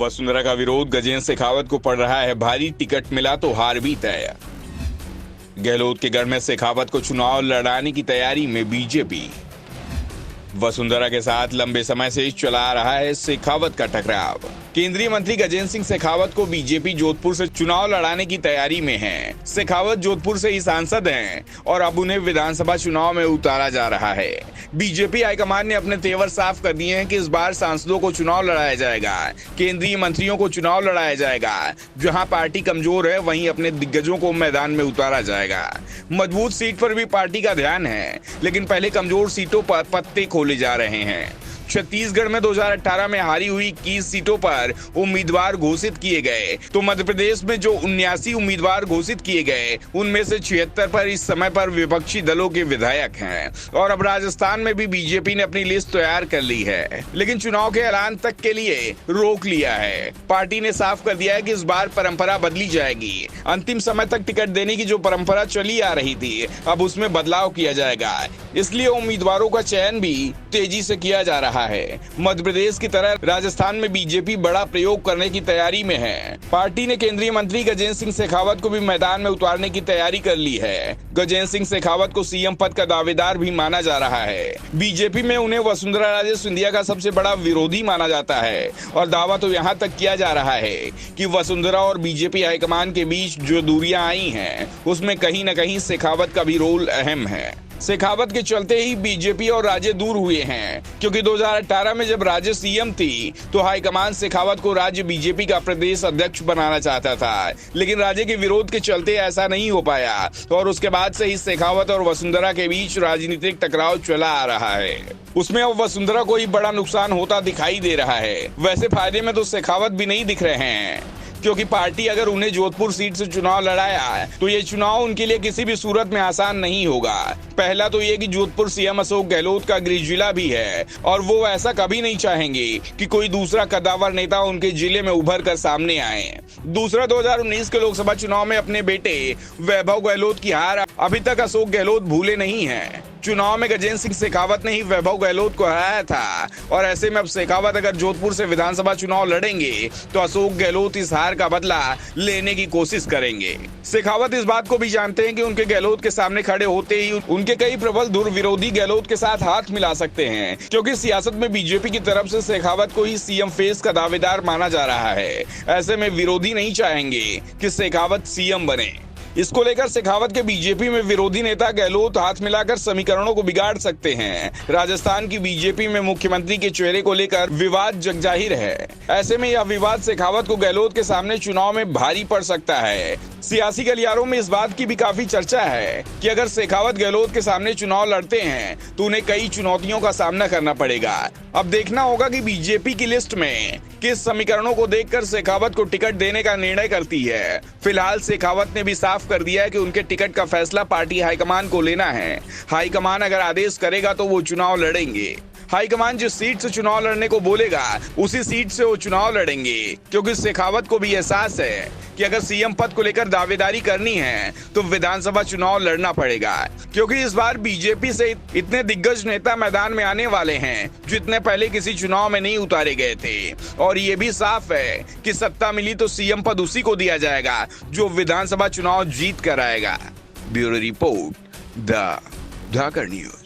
वसुंधरा का विरोध गजेंद्र शेखावत को पड़ रहा है भारी, टिकट मिला तो हार भी तय। गहलोत के गढ़ में शेखावत को चुनाव लड़ाने की तैयारी में बीजेपी। वसुंधरा के साथ लंबे समय से चला आ रहा है शेखावत का टकराव। केंद्रीय मंत्री गजेंद्र सिंह शेखावत को बीजेपी जोधपुर से चुनाव लड़ाने की तैयारी में है। शेखावत जोधपुर से ही सांसद हैं और अब उन्हें विधानसभा चुनाव में उतारा जा रहा है। बीजेपी हाईकमान ने अपने तेवर साफ कर दिए हैं कि इस बार सांसदों को चुनाव लड़ाया जाएगा, केंद्रीय मंत्रियों को चुनाव लड़ाया जाएगा। जहां पार्टी कमजोर है वहीं अपने दिग्गजों को मैदान में उतारा जाएगा। मजबूत सीट पर भी पार्टी का ध्यान है, लेकिन पहले कमजोर सीटों पर पत्ते खोले जा रहे हैं। छत्तीसगढ़ में 2018 में हारी हुई 21 सीटों पर उम्मीदवार घोषित किए गए, तो मध्य प्रदेश में जो 79 उम्मीदवार घोषित किए गए उनमें से 76 पर इस समय पर विपक्षी दलों के विधायक हैं। और अब राजस्थान में भी बीजेपी ने अपनी लिस्ट तैयार कर ली है, लेकिन चुनाव के ऐलान तक के लिए रोक लिया है। पार्टी ने साफ कर दिया है कि इस बार परंपरा बदली जाएगी। अंतिम समय तक टिकट देने की जो परंपरा चली आ रही थी, अब उसमें बदलाव किया जाएगा। इसलिए उम्मीदवारों का चयन भी तेजी से किया जा रहा है। मध्य प्रदेश की तरह राजस्थान में बीजेपी बड़ा प्रयोग करने की तैयारी में है। पार्टी ने केंद्रीय मंत्री गजेंद्र सिंह शेखावत को भी मैदान में उतारने की तैयारी कर ली है। गजेंद्र सिंह शेखावत को सीएम पद का दावेदार भी माना जा रहा है। बीजेपी में उन्हें वसुंधरा राजे सिंधिया का सबसे बड़ा विरोधी माना जाता है और दावा तो यहाँ तक किया जा रहा है कि वसुंधरा और बीजेपी हाईकमान के बीच जो दूरियां आई हैं, उसमें कहीं न कहीं शेखावत का भी रोल अहम है। शेखावत के चलते ही बीजेपी और राजे दूर हुए हैं, क्योंकि 2018 में जब राजे सीएम थी तो हाईकमान शेखावत को राज्य बीजेपी का प्रदेश अध्यक्ष बनाना चाहता था, लेकिन राजे के विरोध के चलते ऐसा नहीं हो पाया और उसके बाद से ही शेखावत और वसुंधरा के बीच राजनीतिक टकराव चला आ रहा है। उसमें अब वसुंधरा को ही बड़ा नुकसान होता दिखाई दे रहा है। वैसे फायदे में तो शेखावत भी नहीं दिख रहे हैं, क्योंकि पार्टी अगर उन्हें जोधपुर सीट से चुनाव लड़ाया तो ये चुनाव उनके लिए किसी भी सूरत में आसान नहीं होगा। पहला तो ये कि जोधपुर सीएम अशोक गहलोत का गृह जिला भी है और वो ऐसा कभी नहीं चाहेंगे कि कोई दूसरा कद्दावर नेता उनके जिले में उभर कर सामने आए। दूसरा, 2019 के लोकसभा चुनाव में अपने बेटे वैभव गहलोत की हार अभी तक अशोक गहलोत भूले नहीं है। चुनाव में गजेंद्र सिंह शेखावत ने ही वैभव गहलोत को हराया था और ऐसे में अब शेखावत अगर जोधपुर से विधानसभा चुनाव लड़ेंगे तो अशोक गहलोत इस हार का बदला लेने की कोशिश करेंगे। शेखावत इस बात को भी जानते हैं कि उनके गहलोत के सामने खड़े होते ही उनके कई प्रबल धुर विरोधी गहलोत के साथ हाथ मिला सकते हैं, क्योंकि सियासत में बीजेपी की तरफ से शेखावत को ही सीएम फेस का दावेदार माना जा रहा है। ऐसे में विरोधी नहीं चाहेंगे कि शेखावत सीएम बने। इसको लेकर शेखावत के बीजेपी में विरोधी नेता गहलोत हाथ मिलाकर समीकरणों को बिगाड़ सकते हैं। राजस्थान की बीजेपी में मुख्यमंत्री के चेहरे को लेकर विवाद जगजाहिर है। ऐसे में यह विवाद शेखावत को गहलोत के सामने चुनाव में भारी पड़ सकता है। सियासी गलियारों में इस बात की भी काफी चर्चा है कि अगर शेखावत गहलोत के सामने चुनाव लड़ते हैं तो उन्हें कई चुनौतियों का सामना करना पड़ेगा। अब देखना होगा कि बीजेपी की लिस्ट में किस समीकरणों को देखकर शेखावत को टिकट देने का निर्णय करती है। फिलहाल शेखावत ने भी साफ कर दिया है कि उनके टिकट का फैसला पार्टी हाईकमान को लेना है। हाईकमान अगर आदेश करेगा तो वो चुनाव लड़ेंगे। हाईकमान जिस सीट से चुनाव लड़ने को बोलेगा उसी सीट से वो चुनाव लड़ेंगे, क्योंकि शेखावत को भी एहसास है कि अगर सीएम पद को लेकर दावेदारी करनी है तो विधानसभा चुनाव लड़ना पड़ेगा, क्योंकि इस बार बीजेपी से इतने दिग्गज नेता मैदान में आने वाले हैं जो इतने पहले किसी चुनाव में नहीं उतारे गए थे। और ये भी साफ है कि सत्ता मिली तो सीएम पद उसी को दिया जाएगा जो विधानसभा चुनाव जीत कर आएगा। Bureau report, the Dhakar news.